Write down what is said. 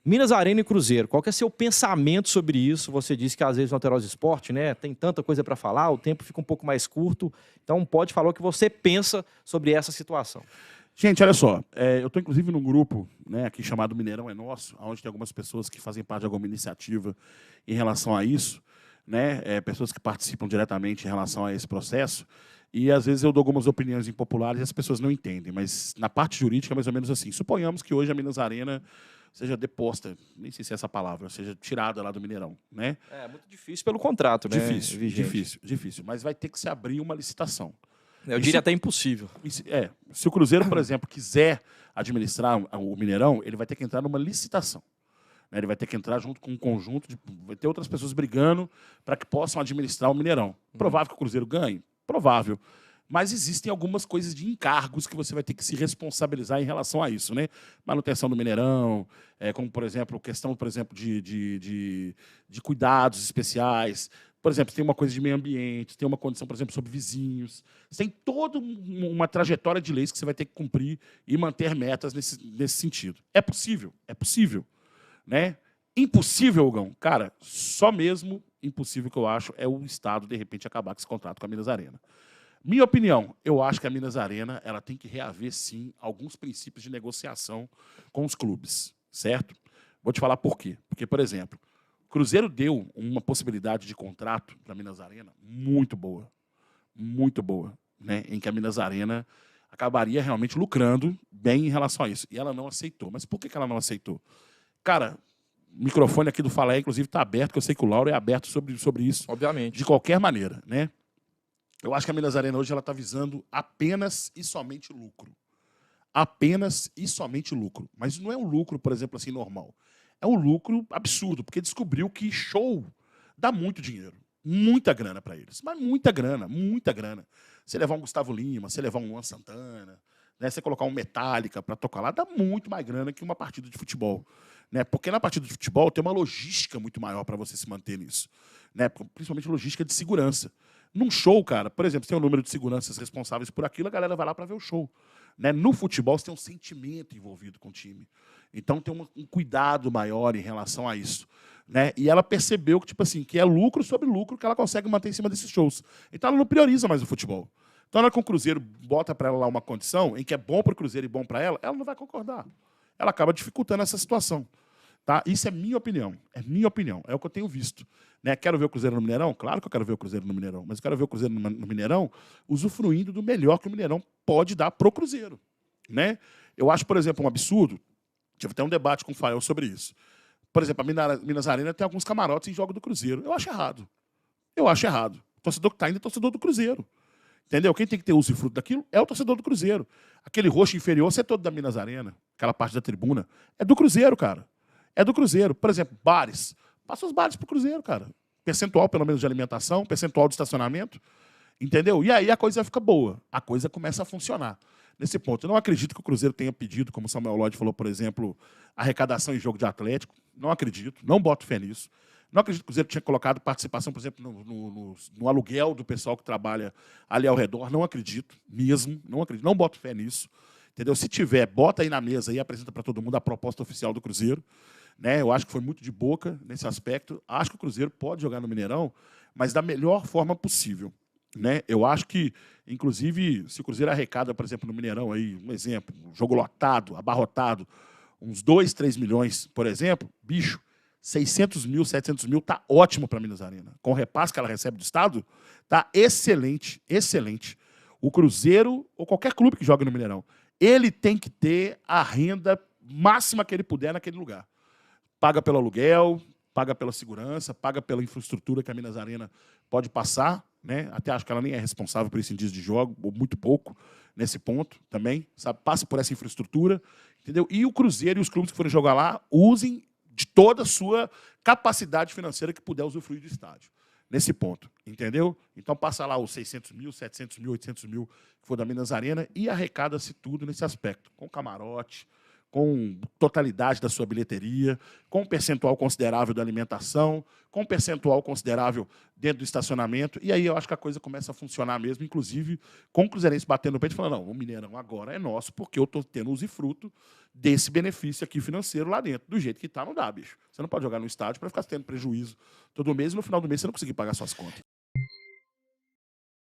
Minas Arena e Cruzeiro, qual que é seu pensamento sobre isso? Você disse que às vezes no Alterosa Esporte, né, tem tanta coisa para falar, o tempo fica um pouco mais curto, então pode falar o que você pensa sobre essa situação. Gente, olha só, eu estou inclusive num grupo, né, aqui chamado Mineirão é Nosso, onde tem algumas pessoas que fazem parte de alguma iniciativa em relação a isso, né, pessoas que participam diretamente em relação a esse processo, e às vezes eu dou algumas opiniões impopulares e as pessoas não entendem, mas na parte jurídica é mais ou menos assim. Suponhamos que hoje a Minas Arena seja deposta, nem sei se é essa palavra, seja tirada lá do Mineirão, né? É muito difícil pelo contrato, né? Difícil, mas vai ter que se abrir uma licitação. Eu diria até impossível. Se o Cruzeiro, por exemplo, quiser administrar o Mineirão, ele vai ter que entrar numa licitação. Ele vai ter que entrar junto com um conjunto de... Vai ter outras pessoas brigando para que possam administrar o Mineirão. Provável que o Cruzeiro ganhe? Provável. Mas existem algumas coisas de encargos que você vai ter que se responsabilizar em relação a isso, né? Manutenção do Mineirão, como, por exemplo, questão, por exemplo, de cuidados especiais. Por exemplo, tem uma coisa de meio ambiente, tem uma condição, por exemplo, sobre vizinhos. Você tem toda uma trajetória de leis que você vai ter que cumprir e manter metas nesse sentido. É possível? É possível. Né? Impossível, Gão? Cara, só mesmo impossível que eu acho é o Estado, de repente, acabar com esse contrato com a Minas Arena. Minha opinião, eu acho que a Minas Arena ela tem que reaver, sim, alguns princípios de negociação com os clubes, certo? Vou te falar por quê. Porque, por exemplo, o Cruzeiro deu uma possibilidade de contrato para a Minas Arena muito boa, né? Em que a Minas Arena acabaria realmente lucrando bem em relação a isso. E ela não aceitou. Mas por que ela não aceitou? Cara, o microfone aqui do Fala Aí, inclusive, está aberto, que eu sei que o Lauro é aberto sobre isso. Obviamente. De qualquer maneira, né? Eu acho que a Minas Arena hoje está visando apenas e somente lucro. Apenas e somente lucro. Mas não é um lucro, por exemplo, assim, normal. É um lucro absurdo, porque descobriu que show dá muito dinheiro. Muita grana para eles. Mas muita grana, muita grana. Você levar um Gustavo Lima, você levar um Luan Santana, né, você colocar um Metallica para tocar lá, dá muito mais grana que uma partida de futebol. Né? Porque na partida de futebol tem uma logística muito maior para você se manter nisso. Né? Principalmente logística de segurança. Num show, cara, por exemplo, você tem um número de seguranças responsáveis por aquilo, a galera vai lá para ver o show. Né? No futebol, você tem um sentimento envolvido com o time. Então, tem um cuidado maior em relação a isso. Né? E ela percebeu que, tipo assim, que é lucro sobre lucro que ela consegue manter em cima desses shows. Então, ela não prioriza mais o futebol. Então, na hora que o Cruzeiro bota para ela lá uma condição em que é bom para o Cruzeiro e bom para ela não vai concordar. Ela acaba dificultando essa situação. Tá? Isso é minha opinião. É minha opinião. É o que eu tenho visto. Né? Quero ver o Cruzeiro no Mineirão? Claro que eu quero ver o Cruzeiro no Mineirão. Mas eu quero ver o Cruzeiro no Mineirão usufruindo do melhor que o Mineirão pode dar pro Cruzeiro. Né? Eu acho, por exemplo, um absurdo. Tive até um debate com o Fael sobre isso. Por exemplo, a Minas Arena tem alguns camarotes em jogo do Cruzeiro. Eu acho errado. Eu acho errado. O torcedor que está indo é torcedor do Cruzeiro. Entendeu? Quem tem que ter uso e fruto daquilo é o torcedor do Cruzeiro. Aquele roxo inferior, você é todo da Minas Arena, aquela parte da tribuna, é do Cruzeiro, cara. É do Cruzeiro. Por exemplo, bares. Passa os bares pro Cruzeiro, cara. Percentual, pelo menos, de alimentação, percentual de estacionamento. Entendeu? E aí a coisa fica boa. A coisa começa a funcionar. Nesse ponto, eu não acredito que o Cruzeiro tenha pedido, como o Samuel Lodge falou, por exemplo, arrecadação em jogo de Atlético. Não acredito. Não boto fé nisso. Não acredito que o Cruzeiro tinha colocado participação, por exemplo, no aluguel do pessoal que trabalha ali ao redor. Não acredito, mesmo. Não acredito. Não boto fé nisso. Entendeu? Se tiver, bota aí na mesa e apresenta para todo mundo a proposta oficial do Cruzeiro. Né? Eu acho que foi muito de boca nesse aspecto. Acho que o Cruzeiro pode jogar no Mineirão, mas da melhor forma possível. Né? Eu acho que, inclusive, se o Cruzeiro arrecada, por exemplo, no Mineirão, aí, um exemplo, um jogo lotado, abarrotado, uns 2, 3 milhões, por exemplo, bicho, 600 mil, 700 mil, tá ótimo para a Minas Arena. Com o repasse que ela recebe do Estado, tá excelente, excelente. O Cruzeiro, ou qualquer clube que joga no Mineirão, ele tem que ter a renda máxima que ele puder naquele lugar. Paga pelo aluguel, paga pela segurança, paga pela infraestrutura que a Minas Arena pode passar. Né? Até acho que ela nem é responsável por isso em dias de jogo, ou muito pouco nesse ponto também. Sabe? Passa por essa infraestrutura. Entendeu? E o Cruzeiro e os clubes que forem jogar lá usem de toda a sua capacidade financeira que puder usufruir do estádio. Nesse ponto, entendeu? Então passa lá os 600 mil, 700 mil, 800 mil que for da Minas Arena e arrecada-se tudo nesse aspecto. Com camarote, com totalidade da sua bilheteria, com um percentual considerável da alimentação, com um percentual considerável dentro do estacionamento. E aí eu acho que a coisa começa a funcionar mesmo, inclusive com o Cruzeirense batendo no peito e falando, não, o Mineirão agora é nosso, porque eu estou tendo usufruto desse benefício aqui financeiro lá dentro. Do jeito que está, não dá, bicho. Você não pode jogar no estádio para ficar tendo prejuízo todo mês e no final do mês você não conseguir pagar suas contas.